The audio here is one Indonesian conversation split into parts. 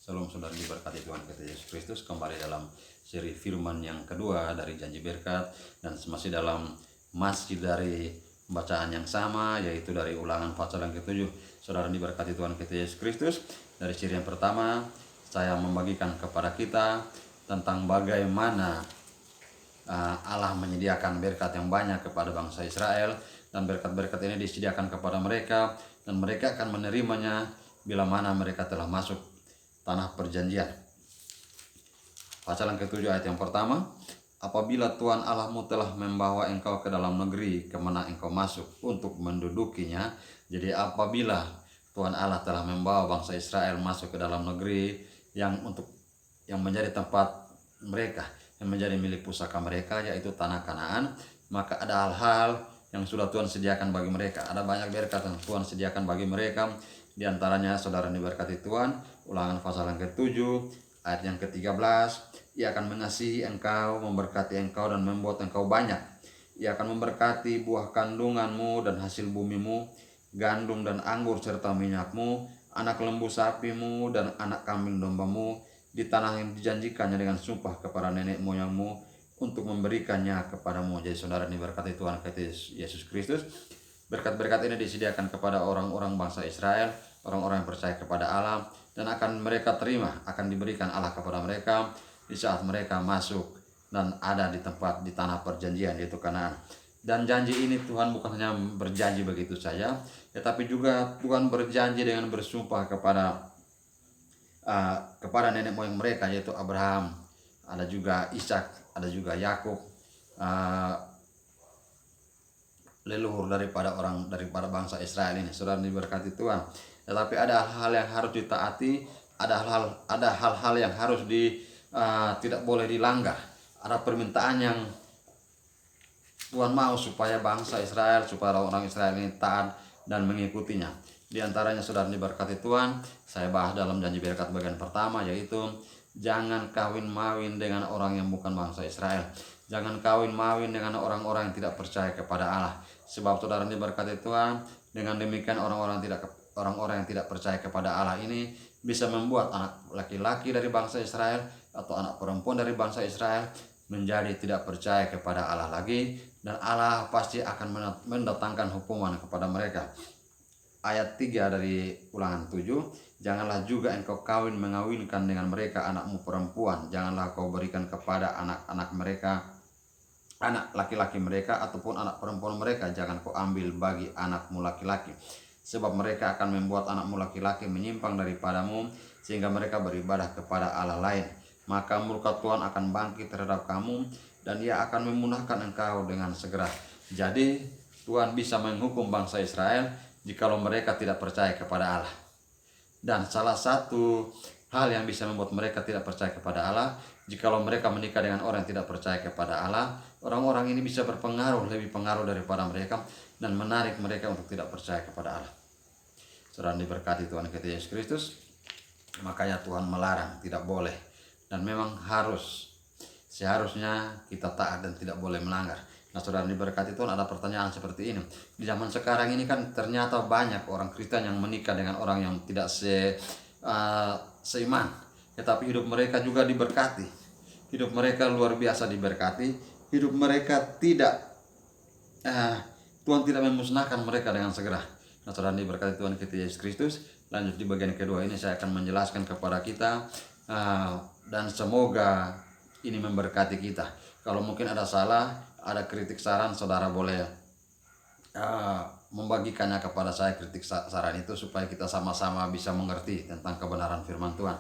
Shalom saudara diberkati Tuhan kita Yesus Kristus. Kembali dalam seri firman yang kedua dari janji berkat, dan masih dalam dari bacaan yang sama, yaitu dari Ulangan pasal yang ke-7. Saudara diberkati Tuhan kita Yesus Kristus. Dari seri yang pertama saya membagikan kepada kita tentang bagaimana Allah menyediakan berkat yang banyak kepada bangsa Israel, dan berkat-berkat ini disediakan kepada mereka dan mereka akan menerimanya bila mana mereka telah masuk tanah perjanjian. Pasal yang ke-7 ayat yang pertama, apabila Tuhan Allahmu telah membawa engkau ke dalam negeri kemana engkau masuk untuk mendudukinya. Jadi apabila Tuhan Allah telah membawa bangsa Israel masuk ke dalam negeri yang menjadi tempat mereka, yang menjadi milik pusaka mereka, yaitu tanah Kanaan, maka ada hal-hal yang sudah Tuhan sediakan bagi mereka. Ada banyak berkat yang Tuhan sediakan bagi mereka. Di antaranya saudara diberkati Tuhan, Ulangan pasal yang ke-7 ayat yang ke-13, Ia akan mengasihi engkau, memberkati engkau dan membuat engkau banyak. Ia akan memberkati buah kandunganmu dan hasil bumimu, gandum dan anggur serta minyakmu, anak lembu sapimu dan anak kambing dombamu, di tanah yang dijanjikannya dengan sumpah kepada nenek moyangmu untuk memberikannya kepadamu. Jadi saudara diberkati Tuhan Yesus Kristus. Berkat-berkat ini disediakan kepada orang-orang bangsa Israel, orang-orang yang percaya kepada Allah, dan akan mereka terima, akan diberikan Allah kepada mereka di saat mereka masuk dan ada di tanah perjanjian, yaitu Kanaan. Dan janji ini Tuhan bukan hanya berjanji begitu saja, tetapi juga Tuhan berjanji dengan bersumpah kepada nenek moyang mereka, yaitu Abraham, ada juga Ishak, ada juga Yakub, leluhur daripada bangsa Israel ini. Saudara diberkati Tuhan. Tetapi ada hal-hal yang harus ditaati, ada hal-hal yang harus tidak boleh dilanggar. Ada permintaan yang Tuhan mau supaya bangsa Israel, supaya orang Israel ini taat dan mengikutinya. Di antaranya saudara diberkati Tuhan, saya bahas dalam janji berkat bagian pertama, yaitu jangan kawin-mawin dengan orang yang bukan bangsa Israel. Jangan kawin-mawin dengan orang-orang yang tidak percaya kepada Allah. Sebab saudara diberkati Tuhan, dengan demikian orang-orang yang tidak percaya kepada Allah ini bisa membuat anak laki-laki dari bangsa Israel atau anak perempuan dari bangsa Israel menjadi tidak percaya kepada Allah lagi, dan Allah pasti akan mendatangkan hukuman kepada mereka. Ayat 3 dari Ulangan 7, janganlah juga engkau mengawinkan dengan mereka anakmu perempuan, janganlah kau berikan kepada anak-anak mereka, anak laki-laki mereka ataupun anak perempuan mereka, jangan kau ambil bagi anakmu laki-laki, sebab mereka akan membuat anakmu laki-laki menyimpang daripadamu sehingga mereka beribadah kepada Allah lain. Maka murka Tuhan akan bangkit terhadap kamu dan Ia akan memunahkan engkau dengan segera. Jadi Tuhan bisa menghukum bangsa Israel jikalau mereka tidak percaya kepada Allah. Dan salah satu hal yang bisa membuat mereka tidak percaya kepada Allah, jikalau mereka menikah dengan orang yang tidak percaya kepada Allah, orang-orang ini bisa lebih pengaruh daripada mereka dan menarik mereka untuk tidak percaya kepada Allah. Saudara diberkati Tuhan kita Yesus Kristus. Makanya Tuhan melarang, tidak boleh, dan memang seharusnya kita taat dan tidak boleh melanggar. Nah saudara diberkati Tuhan, ada pertanyaan seperti ini. Di zaman sekarang ini kan ternyata banyak orang Kristen yang menikah dengan orang yang tidak seiman, tetapi hidup mereka juga diberkati. Hidup mereka luar biasa diberkati. Hidup mereka Tuhan tidak memusnahkan mereka dengan segera. Nah saudara diberkati Tuhan kita Yesus Kristus. Lanjut di bagian kedua ini saya akan menjelaskan kepada kita, dan semoga ini memberkati kita. Kalau mungkin ada salah, ada kritik saran, saudara boleh membagikannya kepada saya, kritik saran itu, supaya kita sama-sama bisa mengerti tentang kebenaran firman Tuhan.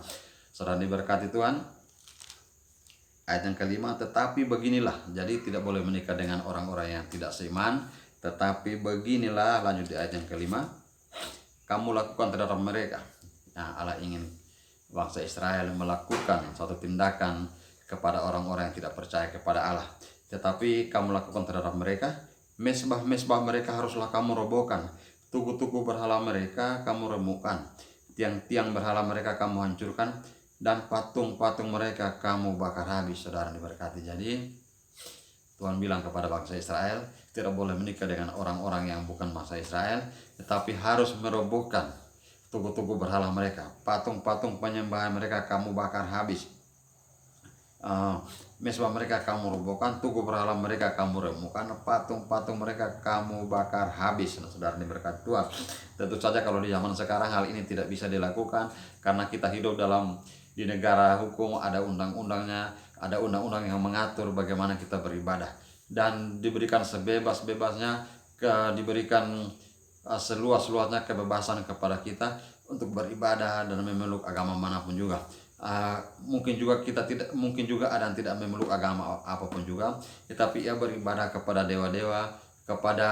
Saudara diberkati Tuhan. Ayat yang kelima, tetapi beginilah, jadi tidak boleh menikah dengan orang-orang yang tidak seiman, tetapi beginilah, lanjut di ayat yang kelima, kamu lakukan terhadap mereka. Nah, Allah ingin bangsa Israel melakukan suatu tindakan kepada orang-orang yang tidak percaya kepada Allah. Tetapi kamu lakukan terhadap mereka, mesbah-mesbah mereka haruslah kamu robohkan, tugu-tugu berhala mereka kamu remukkan, tiang-tiang berhala mereka kamu hancurkan, dan patung-patung mereka kamu bakar habis. Saudara diberkati. Jadi Tuhan bilang kepada bangsa Israel, tidak boleh menikah dengan orang-orang yang bukan bangsa Israel, tetapi harus merobohkan tugu-tugu berhala mereka, patung-patung penyembahan mereka kamu bakar habis. Mesbah mereka kamu robohkan, tugu berhala mereka kamu remukkan, patung-patung mereka kamu bakar habis. Nah, saudara diberkati Tuhan. Tentu saja kalau di zaman sekarang hal ini tidak bisa dilakukan karena kita hidup di negara hukum, ada undang-undangnya, ada undang-undang yang mengatur bagaimana kita beribadah dan diberikan sebebas-bebasnya, diberikan seluas-luasnya kebebasan kepada kita untuk beribadah dan memeluk agama manapun juga. Mungkin juga ada yang tidak memeluk agama apapun juga, tetapi ia beribadah kepada dewa-dewa, kepada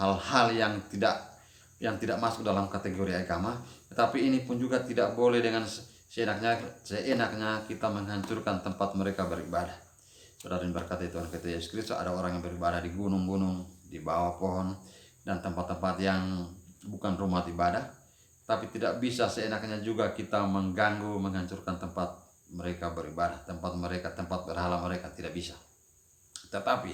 hal-hal yang tidak masuk dalam kategori agama. Tetapi ini pun juga tidak boleh dengan seenaknya kita menghancurkan tempat mereka beribadah. Saudara berkata Tuhan kita Yesus Kristus, ada orang yang beribadah di gunung-gunung, di bawah pohon, dan tempat-tempat yang bukan rumah ibadah. Tapi tidak bisa seenaknya juga kita mengganggu, menghancurkan tempat mereka beribadah, tempat berhala mereka, tidak bisa. Tetapi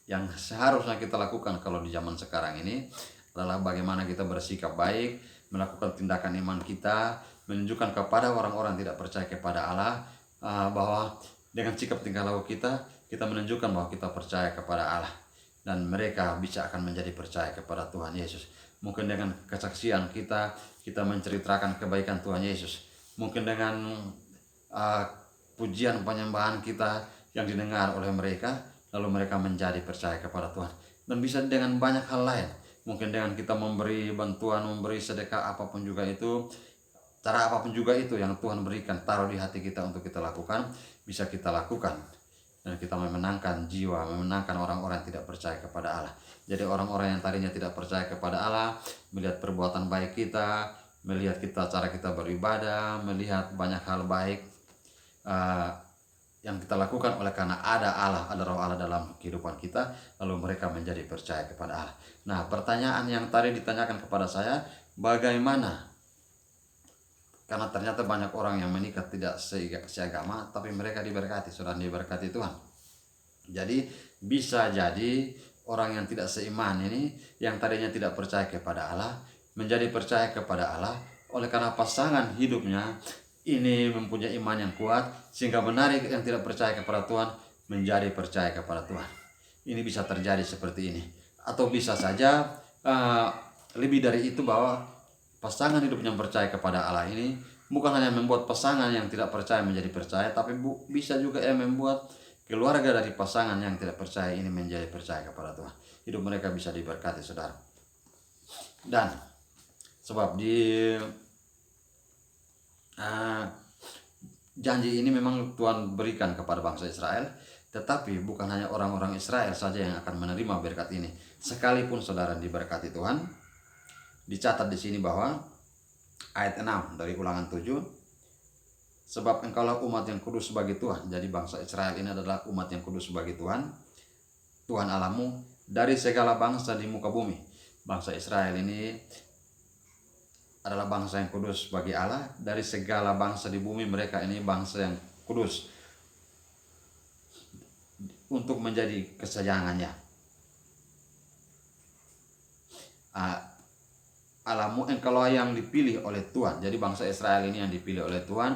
yang seharusnya kita lakukan kalau di zaman sekarang ini adalah bagaimana kita bersikap baik, melakukan tindakan iman kita, menunjukkan kepada orang-orang tidak percaya kepada Allah bahwa dengan sikap tingkah laku kita menunjukkan bahwa kita percaya kepada Allah, dan mereka bisa akan menjadi percaya kepada Tuhan Yesus. Mungkin dengan kesaksian kita menceritakan kebaikan Tuhan Yesus. Mungkin dengan pujian penyembahan kita yang didengar oleh mereka, lalu mereka menjadi percaya kepada Tuhan. Dan bisa dengan banyak hal lain. Mungkin dengan kita memberi bantuan, memberi sedekah, apapun juga itu, cara apapun juga itu yang Tuhan berikan, taruh di hati kita untuk kita lakukan, bisa kita lakukan. Dan kita memenangkan jiwa, memenangkan orang-orang yang tidak percaya kepada Allah. Jadi orang-orang yang tadinya tidak percaya kepada Allah, melihat perbuatan baik kita, melihat cara kita beribadah, melihat banyak hal baik yang kita lakukan oleh karena ada Allah, ada roh Allah dalam kehidupan kita, lalu mereka menjadi percaya kepada Allah. Nah, pertanyaan yang tadi ditanyakan kepada saya, bagaimana? Karena ternyata banyak orang yang menikah tidak seagama, tapi mereka diberkati, sudah diberkati Tuhan. Jadi bisa jadi orang yang tidak seiman ini, yang tadinya tidak percaya kepada Allah, menjadi percaya kepada Allah oleh karena pasangan hidupnya ini mempunyai iman yang kuat, sehingga menarik yang tidak percaya kepada Tuhan menjadi percaya kepada Tuhan. Ini bisa terjadi seperti ini. Atau bisa saja lebih dari itu, bahwa pasangan hidup yang percaya kepada Allah ini bukan hanya membuat pasangan yang tidak percaya menjadi percaya, tapi bisa juga membuat keluarga dari pasangan yang tidak percaya ini menjadi percaya kepada Tuhan. Hidup mereka bisa diberkati, saudara. Dan sebab di janji ini memang Tuhan berikan kepada bangsa Israel, tetapi bukan hanya orang-orang Israel saja yang akan menerima berkat ini. Sekalipun saudara diberkati Tuhan, dicatat di sini bahwa ayat 6 dari Ulangan 7, sebab engkaulah umat yang kudus bagi Tuhan. Jadi bangsa Israel ini adalah umat yang kudus bagi Tuhan, Tuhan Allahmu, dari segala bangsa di muka bumi. Bangsa Israel ini adalah bangsa yang kudus bagi Allah, dari segala bangsa di bumi. Mereka ini bangsa yang kudus untuk menjadi kesayangannya. Alamu, engkaulah yang dipilih oleh Tuhan. Jadi bangsa Israel ini yang dipilih oleh Tuhan,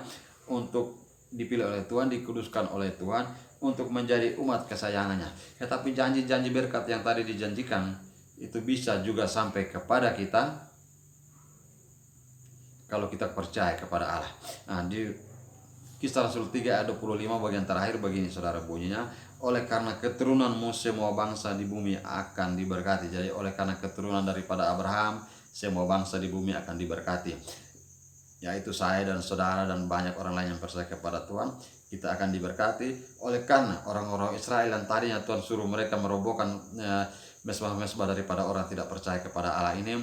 dikuduskan oleh Tuhan untuk menjadi umat kesayangannya. Tetapi janji-janji berkat yang tadi dijanjikan itu bisa juga sampai kepada kita kalau kita percaya kepada Allah. Nah, di Kisah Rasul 3 ayat 25 bagian terakhir begini saudara bunyinya, oleh karena keturunanmu semua bangsa di bumi akan diberkati. Jadi oleh karena keturunan daripada Abraham, semua bangsa di bumi akan diberkati, yaitu saya dan saudara dan banyak orang lain yang percaya kepada Tuhan. Kita akan diberkati oleh karena orang-orang Israel yang tadinya Tuhan suruh mereka merobohkan mesbah-mesbah daripada orang tidak percaya kepada Allah ini.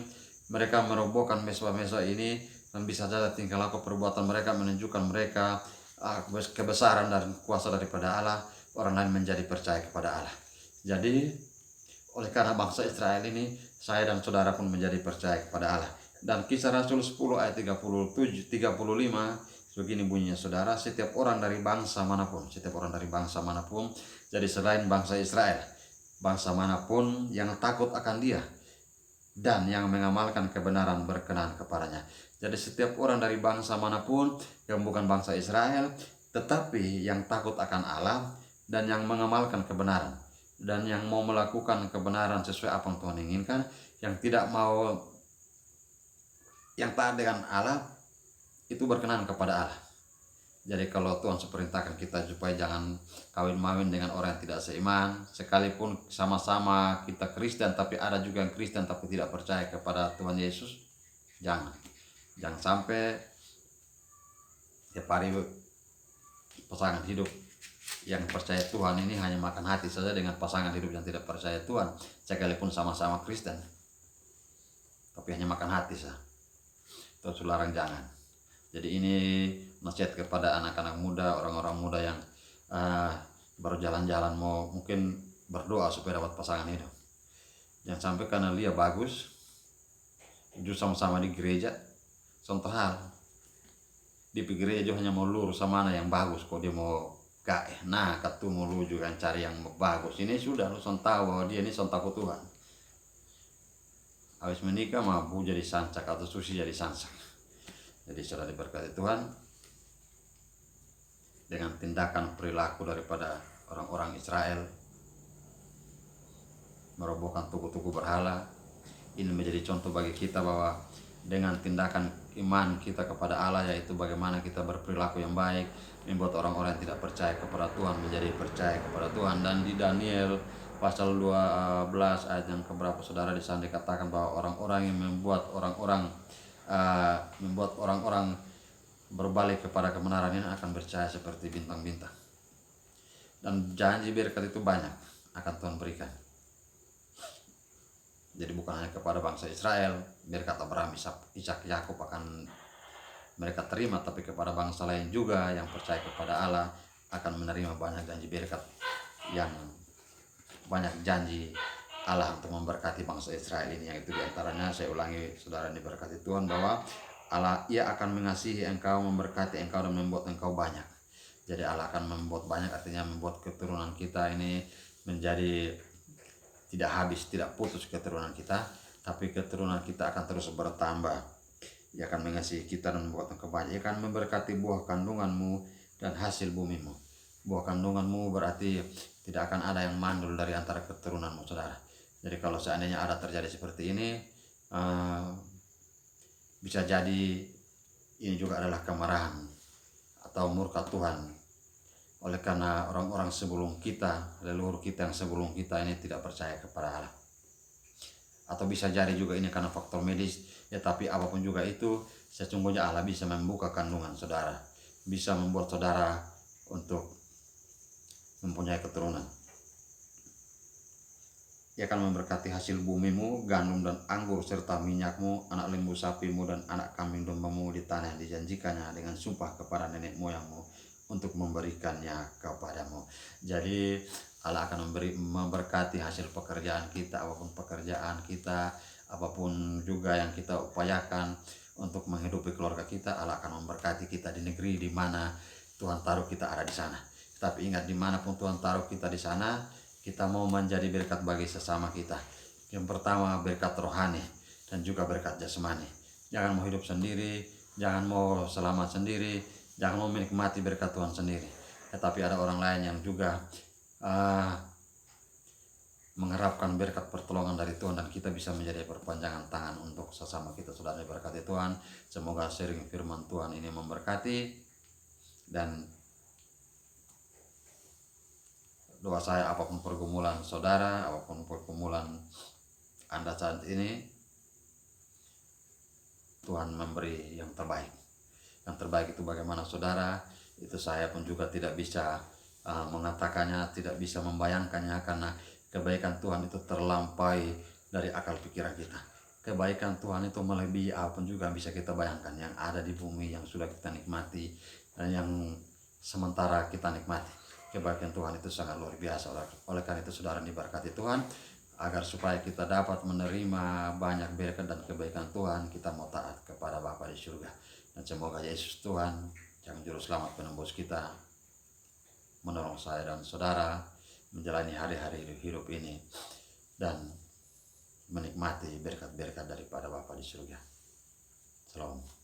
Mereka merobohkan mesbah-mesbah ini, dan bisa saja tingkah laku perbuatan mereka menunjukkan mereka kebesaran dan kuasa daripada Allah. Orang lain menjadi percaya kepada Allah. Jadi oleh karena bangsa Israel ini, saya dan saudara pun menjadi percaya kepada Allah. Dan Kisah Rasul 10 ayat 35 begini bunyinya saudara, setiap orang dari bangsa manapun, jadi selain bangsa Israel, bangsa manapun yang takut akan Dia dan yang mengamalkan kebenaran berkenan kepadanya. Jadi setiap orang dari bangsa manapun yang bukan bangsa Israel, tetapi yang takut akan Allah dan yang mengamalkan kebenaran dan yang mau melakukan kebenaran sesuai apa yang Tuhan inginkan, yang tidak mau, yang taat dengan Allah, itu berkenan kepada Allah. Jadi kalau Tuhan seperintahkan kita supaya jangan kawin-mawin dengan orang yang tidak seiman, sekalipun sama-sama kita Kristen tapi ada juga yang Kristen tapi tidak percaya kepada Tuhan Yesus, jangan sampai tiap hari pasangan hidup yang percaya Tuhan ini hanya makan hati saja dengan pasangan hidup yang tidak percaya Tuhan, sekalipun sama-sama Kristen tapi hanya makan hati saja. Itu larang, jangan. Jadi ini nasihat kepada anak-anak muda, orang-orang muda yang baru jalan-jalan mau mungkin berdoa supaya dapat pasangan hidup. Jangan sampai karena dia bagus, justru sama-sama di gereja, contoh hal di gereja hanya mau lurus sama mana yang bagus, kok dia mau gak nah ketemu lu juga cari yang bagus. Ini sudah lu tahu bahwa dia ini takut Tuhan. Habis menikah mah bu jadi sancak atau susi jadi sansak. Jadi sudah diberkati Tuhan dengan tindakan perilaku daripada orang-orang Israel merobohkan tugu-tugu berhala. Ini menjadi contoh bagi kita bahwa dengan tindakan iman kita kepada Allah, yaitu bagaimana kita berperilaku yang baik, membuat orang-orang yang tidak percaya kepada Tuhan menjadi percaya kepada Tuhan. Dan di Daniel pasal 12 ayat yang keberapa saudara, di sana dikatakan bahwa orang-orang yang membuat orang-orang berbalik kepada kebenaran ini akan percaya seperti bintang-bintang. Dan janji berkat itu banyak akan Tuhan berikan. Jadi bukan hanya kepada bangsa Israel, berkat Abraham, Ishak, Yakub akan mereka terima, tapi kepada bangsa lain juga yang percaya kepada Allah akan menerima banyak janji berkat, yang banyak janji Allah untuk memberkati bangsa Israel ini. Yang itu diantaranya, saya ulangi saudara diberkati Tuhan, bahwa Allah, ia akan mengasihi engkau, memberkati engkau, dan membuat engkau banyak. Jadi Allah akan membuat banyak, artinya membuat keturunan kita ini menjadi tidak habis, tidak putus keturunan kita, tapi keturunan kita akan terus bertambah. Ia akan mengasihi kita dan membuat engkau banyak. Ia akan memberkati buah kandunganmu dan hasil bumimu. Buah kandunganmu berarti tidak akan ada yang mandul dari antara keturunanmu, saudara. Jadi kalau seandainya ada terjadi seperti ini, bisa jadi ini juga adalah kemarahan atau murka Tuhan, oleh karena orang-orang sebelum kita, leluhur kita yang sebelum kita ini tidak percaya kepada Allah. Atau bisa jadi juga ini karena faktor medis, ya, tapi apapun juga itu, sesungguhnya Allah bisa membuka kandungan saudara, bisa membuat saudara untuk mempunyai keturunan. Ia akan memberkati hasil bumimu, gandum dan anggur serta minyakmu, anak lembu sapimu dan anak kambing dombamu di tanah yang dijanjikannya dengan sumpah kepada nenek moyangmu untuk memberikannya kepadamu. Jadi Allah akan memberkati hasil pekerjaan kita, apapun pekerjaan kita, apapun juga yang kita upayakan untuk menghidupi keluarga kita. Allah akan memberkati kita di negeri di mana Tuhan taruh kita ada di sana. Tapi ingat, dimanapun Tuhan taruh kita di sana, kita mau menjadi berkat bagi sesama kita. Yang pertama, berkat rohani dan juga berkat jasmani. Jangan mau hidup sendiri, jangan mau selamat sendiri, jangan mau menikmati berkat Tuhan sendiri. Tetapi ada orang lain yang juga mengharapkan berkat pertolongan dari Tuhan, dan kita bisa menjadi perpanjangan tangan untuk sesama kita. Saudara diberkati Tuhan. Semoga sharing firman Tuhan ini memberkati, dan doa saya, apapun pergumulan saudara, apapun pergumulan Anda saat ini, Tuhan memberi yang terbaik. Yang terbaik itu bagaimana saudara, itu saya pun juga tidak bisa mengatakannya, tidak bisa membayangkannya, karena kebaikan Tuhan itu terlampaui dari akal pikiran kita. Kebaikan Tuhan itu melebihi apapun juga bisa kita bayangkan, yang ada di bumi, yang sudah kita nikmati, dan yang sementara kita nikmati. Kebaikan Tuhan itu sangat luar biasa. Oleh karena itu saudara diberkati Tuhan, agar supaya kita dapat menerima banyak berkat dan kebaikan Tuhan, kita mau taat kepada Bapa di surga. Dan semoga Yesus Tuhan, yang juru selamat penembus kita, menolong saya dan saudara menjalani hari-hari hidup ini, dan menikmati berkat-berkat daripada Bapa di surga. Shalom.